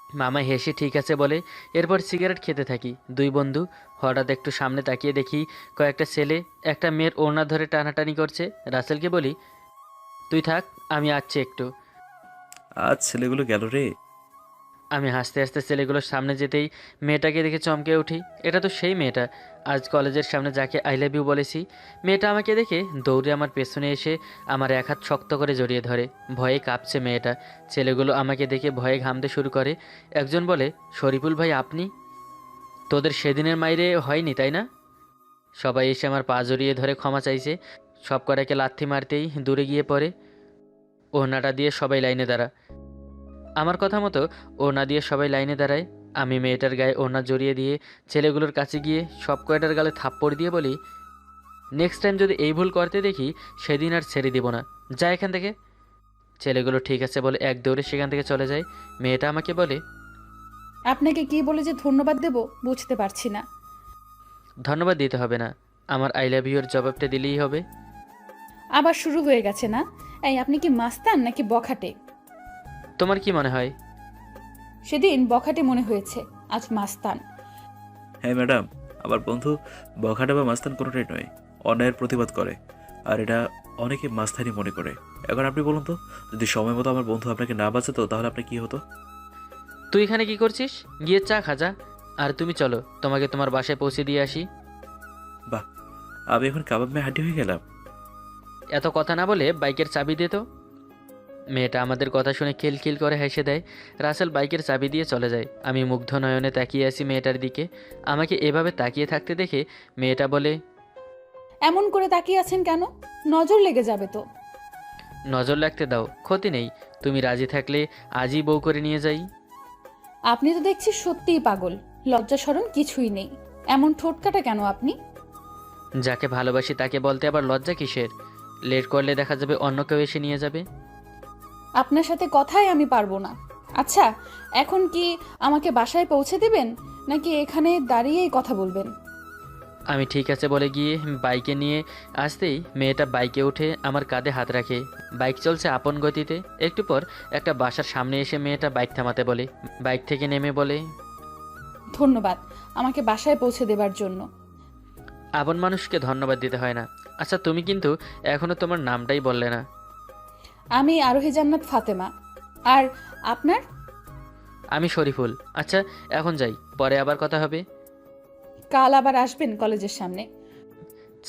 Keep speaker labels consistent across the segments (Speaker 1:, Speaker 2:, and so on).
Speaker 1: মামা হেসে ঠিক আছে বলে এরপর সিগারেট খেতে থাকি। দুই বন্ধু। হঠাৎ একটু সামনে তাকিয়ে দেখি কয়েকটা ছেলে একটা মেয়ের ওড়না ধরে টানাটানি করছে। রাসেলকে বলি, তুই থাক, আমি আসছি একটু।
Speaker 2: আজ ছেলেগুলো গেল রে।
Speaker 1: আমি হাসতে হাসতে ছেলেগুলোর সামনে যেতেই মেয়েটাকে দেখে চমকে উঠি। এটা তো সেই মেয়েটা আজ কলেজের সামনে যাকে আই লাভ ইউ বলেছি। মেয়েটা আমাকে দেখে দৌড়ে আমার পেছনে এসে আমার এক হাত শক্ত করে জড়িয়ে ধরে। ভয়ে কাঁপছে মেয়েটা। ছেলেগুলো আমাকে দেখে ভয়ে ঘামতে শুরু করে। একজন বলে, শরীফুল ভাই আপনি? তোদের সেদিনের মাইরে হয়নি তাই না? সবাই এসে আমার পা জড়িয়ে ধরে ক্ষমা চাইছে। সব কটাকে লাথি মারতেই দূরে গিয়ে পড়ে। ওড়নাটা দিয়ে সবাই লাইনে দাঁড়া। আমার কথা মতো ওড়না দিয়ে সবাই লাইনে দাঁড়ায়। আমি মেয়েটার গায়ে ওড়না জড়িয়ে দিয়ে ছেলেগুলোর কাছে গিয়ে সব কয়টার গালে থাপ্পড় দিয়ে বলি, নেক্সট টাইম যদি এই ভুল করতে দেখি সেদিন আর ছেড়ে দিব না, যা এখান থেকে। ছেলেগুলো ঠিক আছে বলে এক দৌড়ে সেখান থেকে চলে যায়। মেয়েটা আমাকে বলে,
Speaker 3: আপনাকে কি বলে যে ধন্যবাদ দেব বুঝতে পারছি না।
Speaker 1: ধন্যবাদ দিতে হবে না, আমার আই লাভ ইউর জবাবটা দিলেই হবে।
Speaker 3: আবার শুরু হয়ে গেছে না? এই আপনি কি মাস্তান নাকি বখাটে?
Speaker 1: তোমার কি মনে হয়?
Speaker 3: সেদিন বখাটে মনে হয়েছে, আজ মাস্তান।
Speaker 2: হ্যাঁ ম্যাডাম, আমার বন্ধু বখাটে বা মাস্তান কোনোটাই নয়, অন্যায়ের প্রতিবাদ করে। আর এটা অনেকে মাস্তানি মনে করে। এখন আপনি বলুন তো, যদি সময় মতো আমার বন্ধু আপনাকে না বাঁচাতো তাহলে আপনার কি হতো?
Speaker 1: তুই এখানে কি করছিস? গিয়ে চা খাজা। আর তুমি চলো, তোমাকে তোমার বাসায় পৌঁছে দিয়ে আসি।
Speaker 2: বাহ, আমি এখন কাবাব মে হাড্ডি হয়ে গেলাম।
Speaker 1: এত কথা না বলে বাইকের চাবি দে তো। মেয়েটা আমাদের কথা শুনে খিলখিল করে হেসে দেয়। রাসেল বাইকের চাবি দিয়ে চলে যায়। আমি মুগ্ধ নয়নে তাকিয়ে আছি মেয়েটার দিকে। আমাকে এভাবে তাকিয়ে থাকতে দেখে মেয়েটা বলে,
Speaker 3: এমন করে তাকিয়ে আছেন কেন? নজর লেগে যাবে তো।
Speaker 1: নজর লাগতে দাও, ক্ষতি নেই। তুমি রাজি থাকলে আজই বউ করে নিয়ে যাই।
Speaker 3: আপনি তো দেখছি সত্যিই পাগল। লজ্জা শরম কিছুই নেই। এমন ঠোঁটকাটা কেন আপনি?
Speaker 1: যাকে ভালোবাসি তাকে বলতে আবার লজ্জা কিসের? লেট করলে দেখা যাবে অন্য কেউ এসে নিয়ে যাবে।
Speaker 3: আপনার সাথে কথাই আমি পারবো না। আচ্ছা, এখন কি আমাকে বাসায় পৌঁছে দিবেন নাকি এখানে দাঁড়িয়েই কথা বলবেন?
Speaker 1: আমি ঠিক আছে বলে গিয়ে বাইকে নিয়ে আসতেই মেয়েটা বাইকে উঠে আমার কাঁধে হাত রাখে। বাইক চলছে আপন গতিতে। একটু পর একটা বাসার সামনে এসে মেয়েটা বাইক থামাতে বলে। বাইক থেকে নেমে বলে,
Speaker 3: ধন্যবাদ আমাকে বাসায় পৌঁছে দেবার জন্য।
Speaker 1: আপন মানুষকে ধন্যবাদ দিতে হয় না। আচ্ছা তুমি কিন্তু এখনো তোমার নামটাই বললে না।
Speaker 3: আমি আরোহী জান্নাত ফাতেমা। আর আপনার?
Speaker 1: আমি শরীফুল। আচ্ছা এখন যাই, পরে আবার কথা হবে।
Speaker 3: কাল আবার আসবেন কলেজের সামনে?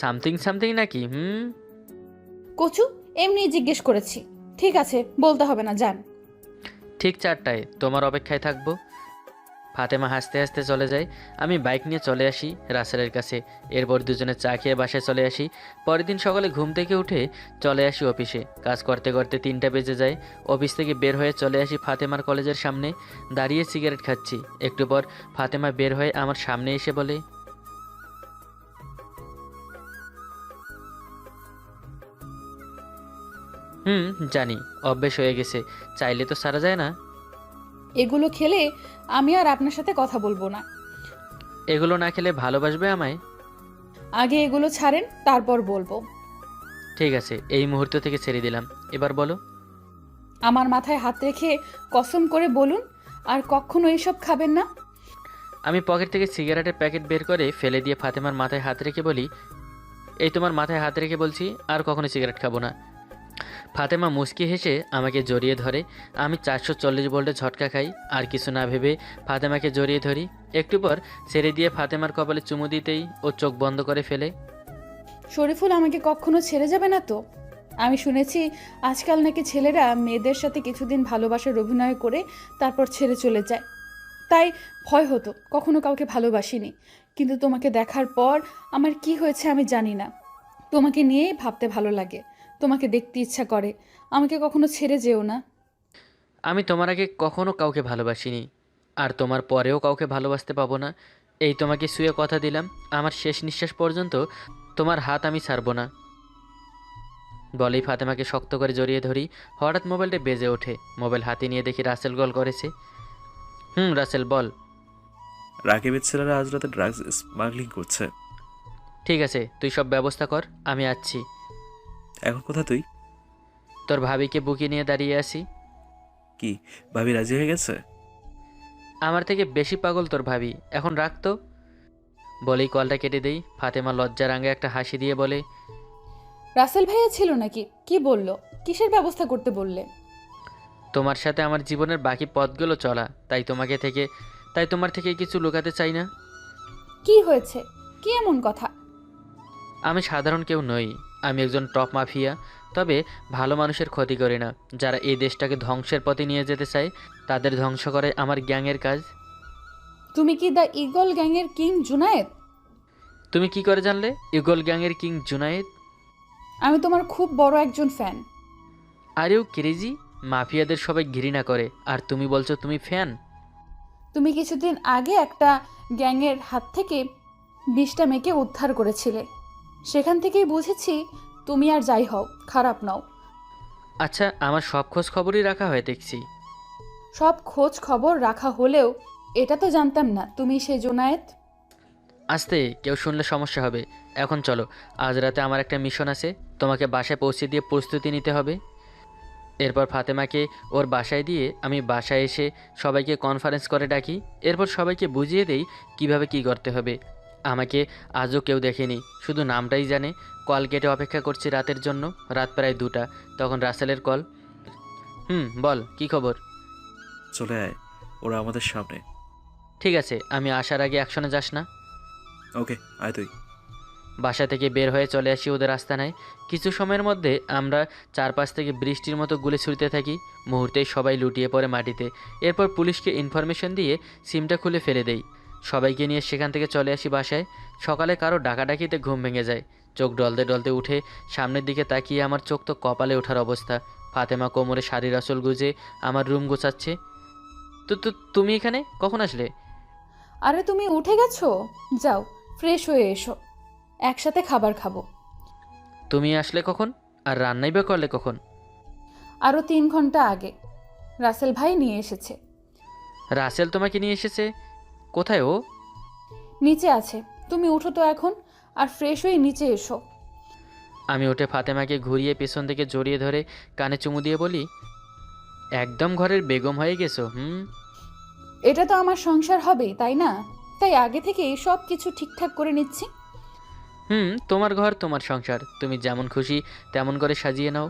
Speaker 1: সামথিং সামথিং নাকি?
Speaker 3: কচু, এমনি জিজ্ঞেস করেছি। ঠিক আছে, বলতে হবে না, যান।
Speaker 1: ঠিক 4টায় তোমার অপেক্ষায় থাকবো। ফাতেমা হাসতে হাসতে চলে যায়। আমি বাইক নিয়ে চলে আসি রাসেলের কাছে। এরপর দুজনে চা খেয়ে বাসায় চলে আসি। পরের দিন সকালে ঘুম থেকে উঠে চলে আসি অফিসে। কাজ করতে করতে 3টা বেজে যায়। অফিস থেকে বের হয়ে চলে আসি ফাতেমার কলেজের সামনে। দাঁড়িয়ে সিগারেট খাচ্ছি। একটু পর ফাতেমা বের হয়ে আমার সামনে এসে বলে, হুম, জানি, অভ্যেস হয়ে গেছে, চাইলে তো সারা যায় না।
Speaker 3: এগুলো খেলে আমি আর আপনার সাথে কথা বলবো না।
Speaker 1: এগুলো না খেলে ভালোবাসবে আমায়?
Speaker 3: আগে এগুলো ছাড়েন, তারপর বলবো।
Speaker 1: ঠিক আছে, এই মুহূর্ত থেকে ছেড়ে দিলাম। এবার বলো।
Speaker 3: আমার মাথায় হাত রেখে কসম করে বলুন, আর কখনো এইসব খাবেন না।
Speaker 1: আমি পকেট থেকে সিগারেটের প্যাকেট বের করে ফেলে দিয়ে ফাতেমার মাথায় হাত রেখে বলি, এই তোমার মাথায় হাত রেখে বলছি, আর কখনো সিগারেট খাবো না। ফাতেমা মুচকি হেসে আমাকে জড়িয়ে ধরে। আমি 440 ভোল্টে ঝটকা খাই। আর কিছু না ভেবে ফাতেমাকে জড়িয়ে ধরি। একটু পর ছেড়ে দিয়ে ফাতেমার কপালে চুমু দিতেই ও চোখ বন্ধ করে ফেলে।
Speaker 3: শরীফুল আমাকে কখনো ছেড়ে যাবে না তো? আমি শুনেছি আজকাল নাকি ছেলেরা মেয়েদের সাথে কিছুদিন ভালোবাসার অভিনয় করে তারপর ছেড়ে চলে যায়। তাই ভয় হতো, কখনো কাউকে ভালোবাসিনি। কিন্তু তোমাকে দেখার পর আমার কি হয়েছে আমি জানি না। তোমাকে নিয়েই ভাবতে ভালো লাগে, তোমাকে দেখতে ইচ্ছা করে। আমাকে কখনো ছেড়ে যেও না।
Speaker 1: আমি তোমার আগে কখনো কাউকে ভালোবাসিনি, আর তোমার পরেও কাউকে ভালোবাসতে পাবো না। এই তোমাকে শুয়ে কথা দিলাম, আমার শেষ নিঃশ্বাস পর্যন্ত তোমার হাত আমি ছাড়বো না। বলেই ফাতেমাকে শক্ত করে জড়িয়ে ধরি। হঠাৎ মোবাইলটা বেজে ওঠে। মোবাইল হাতে নিয়ে দেখি রাসেল কল করেছে। রাসেল বল।
Speaker 2: রাকিবের ছেলেরা আজ রাতে ড্রাগস স্মাগলিং করছে।
Speaker 1: ঠিক আছে, তুই সব ব্যবস্থা কর, আমি আসছি।
Speaker 2: এখন কোথা তুই?
Speaker 1: তোর ভাবিকে বুকে নিয়ে দাঁড়িয়ে আছি।
Speaker 2: কি, ভাবি রাজি হয়ে গেছে?
Speaker 1: আমার থেকে বেশি পাগল তোর ভাবি, এখন রাখ তো। বলেই কলটা কেটে দেই। ফাতেমা লজ্জার আঙ্গে একটা হাসি দিয়ে বলে,
Speaker 3: রাসেল ভাইয়া ছিল নাকি? কি বলল? কিসের ব্যবস্থা করতে বললে?
Speaker 1: তোমার সাথে আমার জীবনের বাকি পথগুলো চলা, তাই তোমার থেকে কিছু লুকাতে চাই না।
Speaker 3: কি হয়েছে? কি এমন কথা?
Speaker 1: আমি সাধারণ কেউ নই, আমি একজন টপ মাফিয়া। তবে ভালো মানুষের ক্ষতি করি না। যারা এই দেশটাকে ধ্বংসের পথে নিয়ে যেতে চায় তাদের ধ্বংস করে আমার গ্যাংয়ের কাজ।
Speaker 3: তুমি কি দ্য ইগল গ্যাংয়ের কিং জুনায়েদ?
Speaker 1: তুমি কি করে জানলে ইগল গ্যাংয়ের কিং জুনায়েদ?
Speaker 3: আমি তোমার খুব বড় একজন ফ্যান।
Speaker 1: আরেও ক্রেজি, মাফিয়াদের সবাই ঘৃণা করে আর তুমি বলছো তুমি ফ্যান?
Speaker 3: তুমি কিছুদিন আগে একটা গ্যাংয়ের হাত থেকে 20টা মেয়েকে উদ্ধার করেছিলে। সেখান থেকেই বুঝেছি তুমি আর যাই হও খারাপ নও।
Speaker 1: আচ্ছা, আমার সব খোঁজ খবরই রাখা হয় দেখছি।
Speaker 3: সব খোঁজ খবর রাখা হলেও এটা তো জানতাম না তুমি সেই জোনায়েত।
Speaker 1: আস্তে, কেউ শুনলে সমস্যা হবে। এখন চলো, আজ রাতে আমার একটা মিশন আছে, তোমাকে বাসায় পৌঁছে দিয়ে প্রস্তুতি নিতে হবে। এরপর ফাতেমাকে ওর বাসায় দিয়ে আমি বাসায় এসে সবাইকে কনফারেন্স করে ডাকি। এরপর সবাইকে বুঝিয়ে দেই কিভাবে কি করতে হবে। আমাকে আজও কেউ দেখেনি, শুধু নামটাই জানে। কল কেটে অপেক্ষা করছি রাতের জন্য। রাত প্রায় 2টা, তখন রাসেলের কল। বল, কি খবর?
Speaker 2: চলে আয়, ওরা আমাদের সামনে।
Speaker 1: ঠিক আছে, আমি আসার আগে অ্যাকশনে যাস না।
Speaker 2: ওকে, আয় তুই।
Speaker 1: বাসা থেকে বের হয়ে চলে আসি ওদের আস্তানায়। কিছু সময়ের মধ্যে আমরা চারপাশ থেকে বৃষ্টির মতো গুলি ছুড়তে থাকি। মুহূর্তেই সবাই লুটিয়ে পড়ে মাটিতে। এরপর পুলিশকে ইনফরমেশন দিয়ে সিমটা খুলে ফেলে দেই। সবাইকে নিয়ে সেখান থেকে চলে আসি বাসায়। সকালে কারো ডাকাডাকিতে ঘুম ভেঙে যায়। চোখ ডলতে ডলতে উঠে সামনের দিকে তাকিয়ে আমার চোখ তো কপালে ওঠার অবস্থা। ফাতেমা কোমরে শাড়ির আঁচল গুজে আমার রুম গোছাচ্ছে। তুমি এখানে কখন আসলে?
Speaker 3: আরে তুমি উঠে গেছো? যাও ফ্রেশ হয়ে এসো, একসাথে খাবার খাবো।
Speaker 1: তুমি আসলে কখন? আর রান্নাই বা করলে কখন?
Speaker 3: আরও 3 ঘন্টা আগে রাসেল ভাই নিয়ে এসেছে।
Speaker 1: রাসেল তোমাকে নিয়ে এসেছে? কোথায় ও?
Speaker 3: নিচে আছে, তুমি উঠো তো এখন, আর ফ্রেশ হয়ে নিচে এসো।
Speaker 1: আমি উঠে ফাতেমাকে ঘুরিয়ে পেছন থেকে জড়িয়ে ধরে কানে চুমু দিয়ে বলি, একদম ঘরের বেগম হয়ে গেছো।
Speaker 3: এটা তো আমার সংসার হবে তাই না? তাই আগে থেকেই সব কিছু ঠিকঠাক করে নিচ্ছি।
Speaker 1: তোমার ঘর, তোমার সংসার, তুমি যেমন খুশি তেমন করে সাজিয়ে নাও।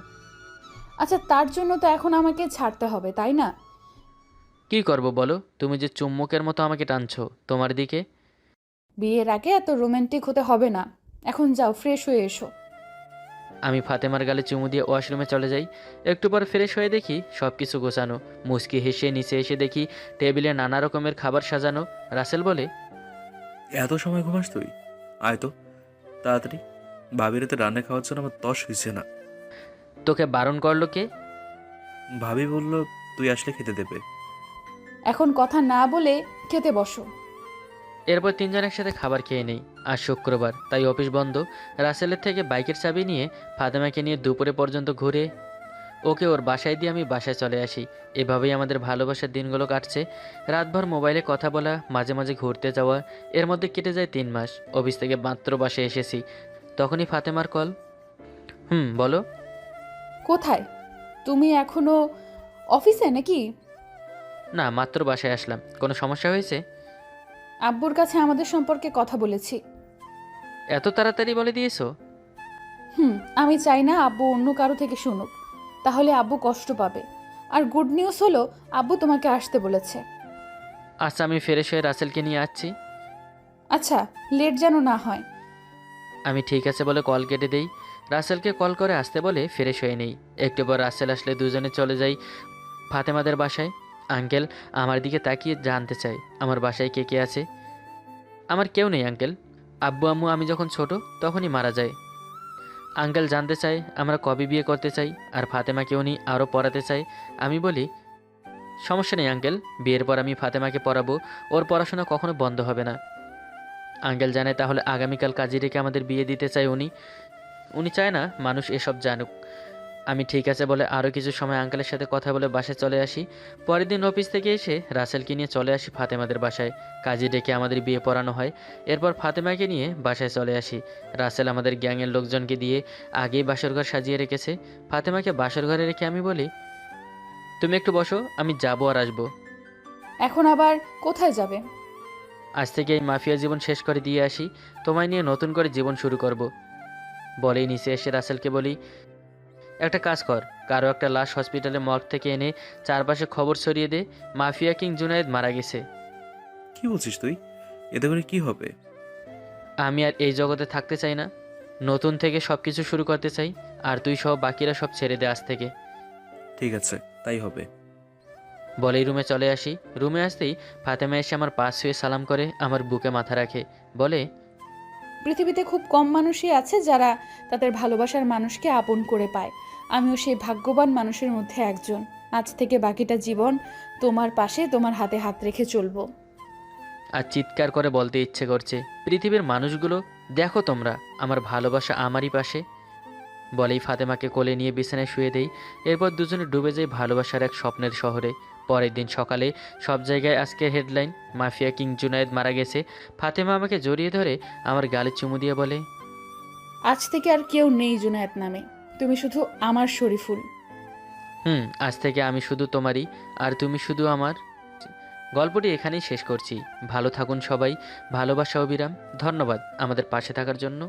Speaker 3: আচ্ছা, তার জন্য তো এখন আমাকে ছাড়তে হবে তাই না?
Speaker 1: কি করব বলো? তুমি যে চুম্বকের মতো আমাকে টানছো তোমার দিকে।
Speaker 3: বিয়ের আগে এত রোমান্টিক হতে হবে না। এখন যাও ফ্রেশ হয়ে এসো।
Speaker 1: আমি ফাতেমার গালে চুমু দিয়ে ওয়াশরুমে চলে যাই। একটু পর ফ্রেশ হয়ে দেখি সব কিছু গোছানো। মুচকি হেসে নিচে এসে দেখি টেবিলে নানা রকমের খাবার সাজানো। রাসেল বলে,
Speaker 2: এত সময় ঘুমাস তুই? আয় তো তাড়াতাড়ি, ভাবির তো রান্না খাওয়ার জন্য আমার তস হয়েছে না।
Speaker 1: তোকে বারণ করলো কে?
Speaker 2: ভাবি বলল তুই আসলে খেতে দেবে।
Speaker 3: এখন কথা না বলে খেতে বসো।
Speaker 1: এরপর তিনজন একসাথে খাবার খেয়ে নেই। আজ শুক্রবার, তাই অফিস বন্ধ। রাসেলের থেকে বাইকের চাবি নিয়ে ফাতেমাকে নিয়ে দুপুরে পর্যন্ত ঘুরে ওকে ওর বাসায় দিয়ে আমি বাসায় চলে আসি। এভাবেই আমাদের ভালোবাসার দিনগুলো কাটছে। রাতভর মোবাইলে কথা বলা, মাঝে মাঝে ঘুরতে যাওয়া, এর মধ্যে কেটে যায় 3 মাস। অফিস থেকে মাত্র বাসায় এসেছি, তখনই ফাতেমার কল। বলো।
Speaker 3: কোথায়? তুমি এখনো অফিসে নাকি?
Speaker 1: না, মাত্র বাসায় আসলাম। কোনো সমস্যা হয়েছে?
Speaker 3: আব্বুর কাছে আমাদের সম্পর্কে কথা বলেছি।
Speaker 1: এত তাড়াতাড়ি বলে দিয়েছো?
Speaker 3: আমি চাই না আব্বু অন্য কারো থেকে শুনুক, তাহলে আব্বু কষ্ট পাবে। আর গুড নিউজ হলো আব্বু তোমাকে আসতে বলেছে।
Speaker 1: আচ্ছা, আমি ফ্রেশ হয়ে রাসেলকে নিয়ে আসছি।
Speaker 3: আচ্ছা, লেট যেন না হয়।
Speaker 1: আমি ঠিক আছে বলে কল কেটে দেই। রাসেলকে কল করে আসতে বলে ফ্রেশ হয়ে নেই। একটু পর রাসেল আসলে দুজনে চলে যাই ফাতেমাদের বাসায়। আঙ্কেল আমার দিকে তাকিয়ে জানতে চাই আমার বাসায় কে কে আছে। আমার কেউ নেই আঙ্কেল। আব্বু আম্মু আমি যখন ছোট তখনই মারা যায়। আঙ্কেল জানতে চাই আমরা কবে বিয়ে করতে চাই, আর ফাতেমাকে উনি আরও পড়াতে চাই। আমি বলি, সমস্যা নেই আঙ্কেল, বিয়ের পর আমি ফাতেমাকে পড়াবো, ওর পড়াশোনা কখনো বন্ধ হবে না। আঙ্কেল জানে তাহলে আগামীকাল কাজী রেখে আমাদের বিয়ে দিতে চাই উনি। উনি চায় না মানুষ এসব জানুক। আমি ঠিক আছে বলে আরও কিছু সময় আঙ্কেলের সাথে কথা বলে বাসায় চলে আসি। পরের দিন অফিস থেকে এসে রাসেলকে নিয়ে চলে আসি ফাতেমাদের বাসায়। কাজী ডেকে আমাদের বিয়ে পড়ানো হয়। এরপর ফাতেমাকে নিয়ে বাসায় চলে আসি। রাসেল আমাদের গ্যাংয়ের লোকজনকে দিয়ে আগেই বাসরঘর সাজিয়ে রেখেছে। ফাতেমাকে বাসর ঘরে রেখে আমি বলি, তুমি একটু বসো, আমি যাবো আর আসবো।
Speaker 3: এখন আবার কোথায় যাবে?
Speaker 1: আজ থেকে এই মাফিয়া জীবন শেষ করে দিয়ে আসি, তোমায় নিয়ে নতুন করে জীবন শুরু করব। বলেই নিচে এসে রাসেলকে বলি, একটা কাজ কর, কারো একটা লাশ হসপিটালে মর্গ থেকে এনে চারপাশে খবর ছড়িয়ে দে, মাফিয়া কিং জুনায়েদ মারা গেছে।
Speaker 2: কি বলছিস তুই? এতে করে কি হবে?
Speaker 1: আমি আর এই জগতে থাকতে চাই না, নতুন থেকে সব কিছু শুরু করতে চাই। আর তুই সহ বাকিরা সব ছেড়ে দে আজ থেকে।
Speaker 2: ঠিক আছে, তাই হবে।
Speaker 1: বলেই রুমে চলে আসি। রুমে আসতেই ফাতেমা এসে আমার পাশ শুয়ে সালাম করে আমার বুকে মাথা রাখে, বলে,
Speaker 3: পৃথিবীতে খুব কম মানুষই আছে যারা তাদের ভালোবাসার মানুষকে আপন করে পায়। আমিও সেই ভাগ্যবান মানুষের মধ্যে একজন। আজ থেকে বাকিটা জীবন তোমার পাশে, তোমার হাতে হাত রেখে চলবো।
Speaker 1: আর চিৎকার করে বলতে ইচ্ছে করছে, পৃথিবীর মানুষগুলো দেখো তোমরা, আমার ভালোবাসা আমারই পাশে। বলেই ফাতেমাকে কোলে নিয়ে বিছানায় শুয়ে দেই। এরপর দুজনে ডুবে যাই ভালোবাসার এক স্বপ্নের শহরে। পরের দিন সকালে সব জায়গায় আজকের হেডলাইন, মাফিয়া কিং জুনায়েদ মারা গেছে। ফাতেমা আমাকে জড়িয়ে ধরে আমার গালে চুমু দিয়ে বলে,
Speaker 3: আজ থেকে আর কেউ নেই জুনায়েদ নামে, তুমি শুধু আমার শরীফুল।
Speaker 1: আজ থেকে আমি শুধু তোমারই, আর তুমি শুধু আমার। গল্পটি এখানেই শেষ করছি। ভালো থাকুন সবাই। ভালোবাসা অবিরাম। ধন্যবাদ আমাদের পাশে থাকার জন্য।